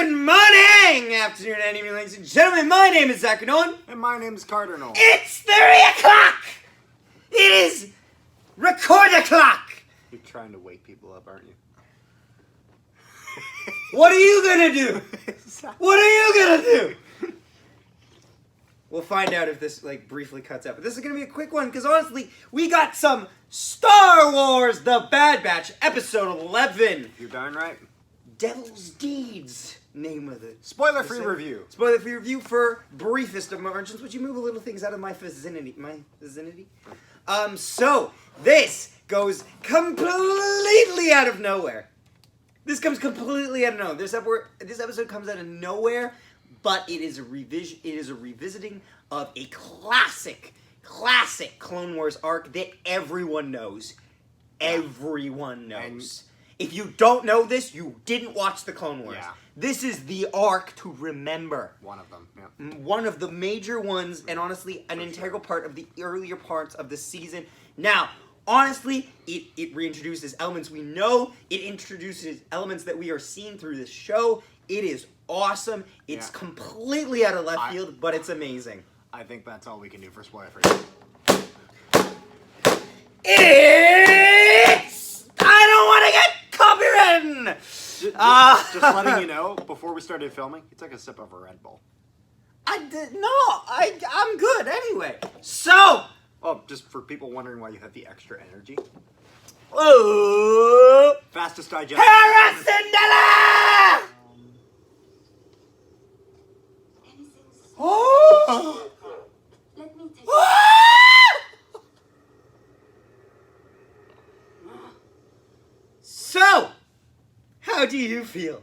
Good morning, afternoon, and evening, ladies and gentlemen. My name is Zach Nolan. And my name's Carter Nolan. It's 3 o'clock! It is record o'clock! You're trying to wake people up, aren't you? What are you gonna do? What are you gonna do? We'll find out if this briefly cuts out. But this is gonna be a quick one, because honestly, we got some Star Wars The Bad Batch, episode 11. You're darn right. Devil's Deeds, name of it. Spoiler-free review. Spoiler-free review for briefest of margins. Would you move a little things out of my vicinity? So this goes completely out of nowhere. This comes completely out of nowhere. This episode comes out of nowhere, but it is a revision. It is a revisiting of a classic Clone Wars arc that everyone knows. Everyone knows. If you don't know this, you didn't watch the Clone Wars. Yeah. This is the arc to remember. One of them, yeah. One of the major ones, and honestly, an integral part of the earlier parts of the season. Now, honestly, it reintroduces elements we know. It introduces elements that we are seeing through this show. It is awesome. It's completely out of left field, but it's amazing. I think that's all we can do for spoiler-free. It's... I don't want to get copywritten! Just letting you know, before we started filming, he took a sip of a Red Bull. I'm good anyway. So... Oh, just for people wondering why you have the extra energy. Oh, Fastest digest. Hera Syndula! Oh! Let me take So, how do you feel?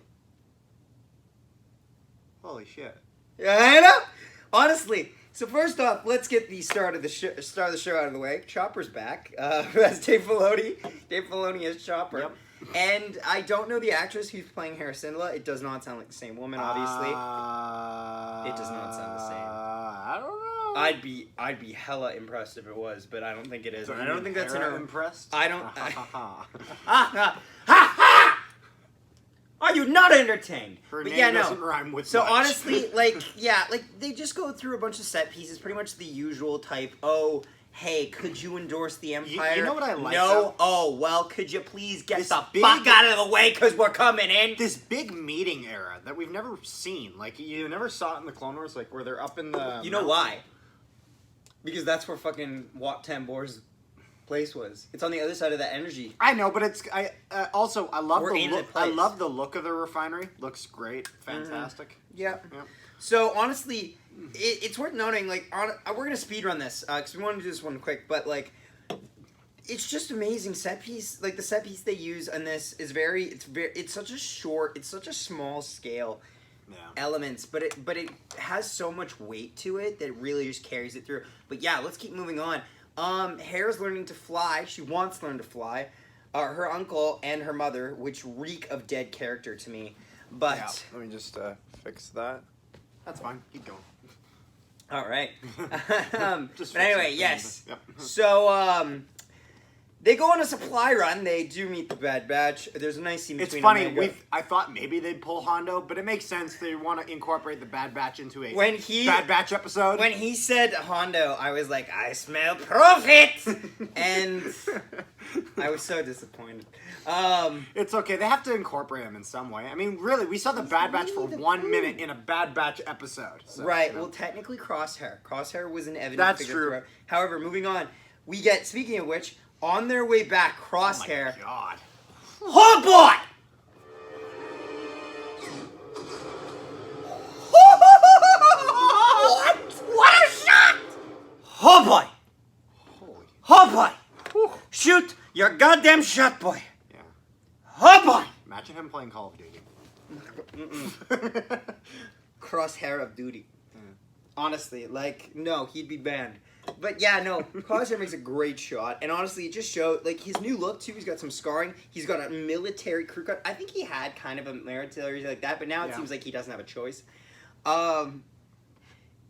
Holy shit. Yeah, I know. Honestly, so first off, let's get the start of the show out of the way. Chopper's back. That's Dave Filoni. Dave Filoni is Chopper. Yep. And I don't know the actress who's playing Hera Syndula. It does not sound like the same woman, obviously. It does not sound the same. I don't know. I'd be hella impressed if it was, but I don't think it is. So I don't think that's in her. Impressed? I don't. Are you not entertained? Her but name yeah, no. doesn't rhyme with So much. honestly, they just go through a bunch of set pieces, pretty much the usual type. Oh, hey, could you endorse the Empire? You know what I like? No. Though? Oh, well, could you please get the fuck out of the way, because we're coming in? This big meeting era that we've never seen. Like, you never saw it in the Clone Wars, like, where they're up in the... You know why? Because that's where fucking Wat Tambor's place was. It's on the other side of that energy. I know, but it's... I love the look. I place. love the look of the refinery. Looks great. Fantastic. Yeah. Yep. So, honestly, it's worth noting, we're going to speedrun this, because we want to do this one quick, but, it's just amazing set piece. The set piece they use on this is it's such a small scale elements, but it has so much weight to it that it really just carries it through. But yeah, let's keep moving on. Hera's learning to fly. She wants to learn to fly. Her uncle and her mother, which reek of dead character to me. But yeah, let me just fix that. That's fine. Keep going. All right. Just but anyway, yes. Yep. So they go on a supply run. They do meet the Bad Batch. There's a nice scene between them. It's funny. I thought maybe they'd pull Hondo, but it makes sense. They want to incorporate the Bad Batch into a Bad Batch episode. When he said Hondo, I was like, I smell profit! And I was so disappointed. It's okay. They have to incorporate him in some way. I mean, really, we saw the Bad Batch for 1 minute in a Bad Batch episode. So, right. You know. Well, technically, Crosshair. Crosshair was an evident That's figure true. throughout. However, moving on, we get, speaking of which, on their way back, Crosshair. Oh my God. Oh boy! What a shot! Oh boy! Holy. Oh boy! Whew. Shoot your goddamn shot, boy! Yeah. Oh boy! Imagine him playing Call of Duty. Crosshair of duty. Honestly, no, he'd be banned. But yeah, no, Crosshair makes a great shot, and honestly, it just showed, his new look, too. He's got some scarring. He's got a military crew cut. I think he had kind of a military like that, but now it seems like he doesn't have a choice.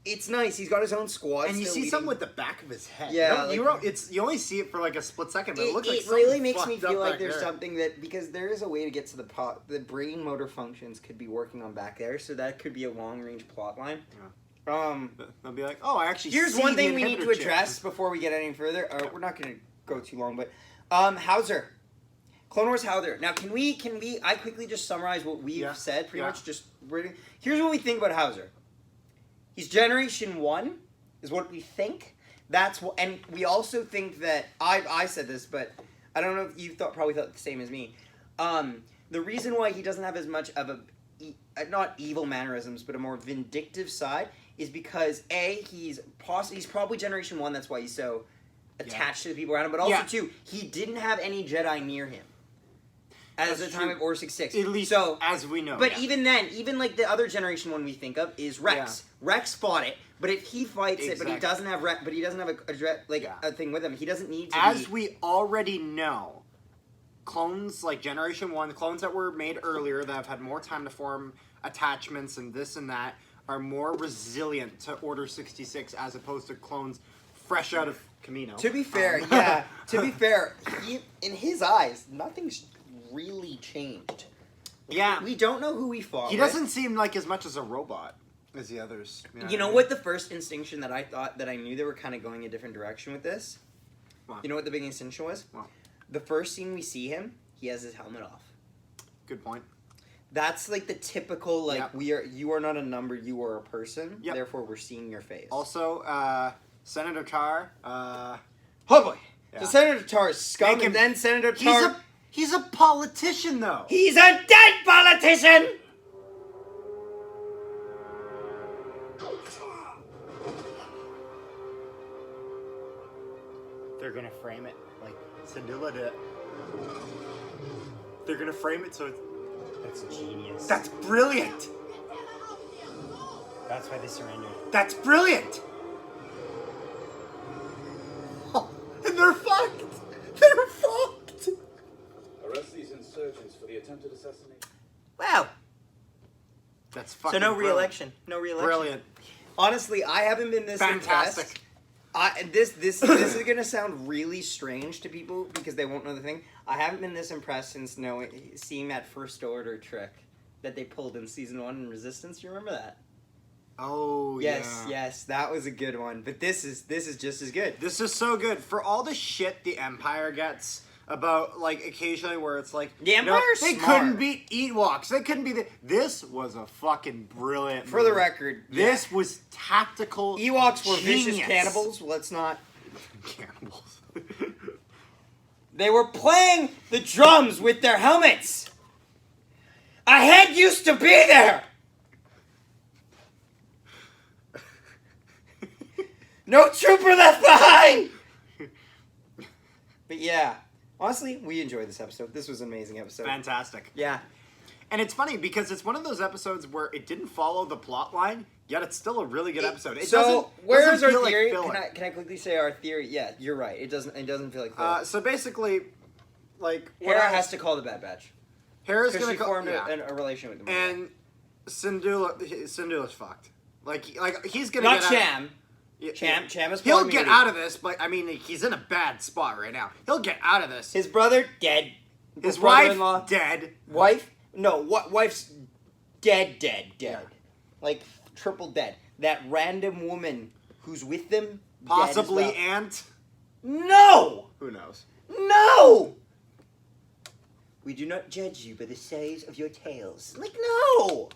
It's nice. He's got his own squad. And you still see leading. something with the back of his head. Yeah, You only see it for like a split second, but it looks like it really something makes me fucked up feel like back there's there. something that, because there is a way to get to the brain motor functions could be working on back there, so that could be a long range plot line. Yeah. They'll be like, oh, I actually. Here's see one the thing we need to inhibitor address chip. before we get any further. We're not going to go too long, but Hauser. Clone Wars Hauser. Now, can we? I quickly just summarize what we've said. Pretty much, here's what we think about Hauser. He's Generation 1, is what we think. That's what, and we also think that I said this, but I don't know if you probably thought the same as me. The reason why he doesn't have as much of a not evil mannerisms, but a more vindictive side is because he's probably Generation 1. That's why he's so attached to the people around him. But also too, he didn't have any Jedi near him at the time of Order 66. At least as we know. But even then, even like the other Generation 1 we think of is Rex. Yeah. Rex fought it, but if he fights it, but he doesn't have a thing with him, he doesn't need to. As we already know, clones like Generation 1, the clones that were made earlier that have had more time to form attachments and this and that, are more resilient to Order 66 as opposed to clones fresh out of Camino. To be fair, in his eyes, nothing's really changed. Yeah. We don't know who he fought He doesn't seem like as much as a robot as the others. You know what the first instinction that I thought, that I knew they were kind of going a different direction with this? What? You know what the big instinction was? What? The first scene we see him, he has his helmet off. Good point. That's like the typical, you are not a number, you are a person. Yep. Therefore, we're seeing your face. Also, Senator Tar. Oh boy. Yeah. So Senator Tar is scum, and then Senator Tar... He's a politician, though. He's a dead politician! They're gonna frame it like Syndula did. They're gonna frame it so it's... That's genius. That's brilliant! That's why they surrendered. That's brilliant! Oh, and they're fucked! They're fucked! Arrest these insurgents for the attempted assassination. Wow. That's fucking So no re-election. No re-election. Brilliant. Honestly, I haven't been this fantastic. Impressed. This is gonna sound really strange to people because they won't know the thing. I haven't been this impressed since seeing that First Order trick that they pulled in season 1 in Resistance. You remember that? Oh yes, that was a good one. But this is just as good. This is so good for all the shit the Empire gets about, like, occasionally where it's like, the Empire's they smart. couldn't beat Ewoks. They couldn't be This was a fucking brilliant For the record, this was tactical. Ewoks were genius. vicious cannibals. Let's not. Cannibals. They were playing the drums with their helmets. A head used to be there. No trooper left behind. But yeah, honestly, we enjoyed this episode. This was an amazing episode. Fantastic. Yeah. And it's funny because it's one of those episodes where it didn't follow the plot line, yet it's still a really good episode. Where's our feel theory? Like can I quickly say our theory? Yeah, you're right. It doesn't feel like filler. So basically, like, Hera has to call the Bad Batch. Hera's gonna she formed a relation with them. And Syndula's fucked. Like he's gonna not get Cham. Cham is. He'll get out of this, but I mean, he's in a bad spot right now. He'll get out of this. His brother dead. His wife dead. Wife? No, wife's dead. Yeah. Like triple dead. That random woman who's with them. Possibly dead as well. Aunt. No. Who knows? No. We do not judge you by the size of your tails. Like no.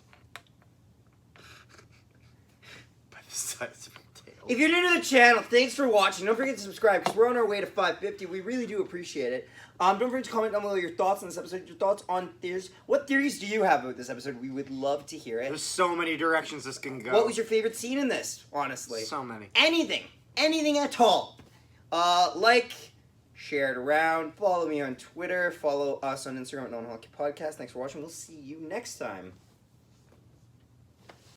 By the size of your tails. If you're new to the channel, thanks for watching. Don't forget to subscribe because we're on our way to 550. We really do appreciate it. Don't forget to comment down below your thoughts on this episode, your thoughts on theories. What theories do you have about this episode? We would love to hear it. There's so many directions this can go. What was your favorite scene in this, honestly? So many. Anything at all. Share it around, follow me on Twitter, follow us on Instagram at Non-Hockey Podcast. Thanks for watching. We'll see you next time.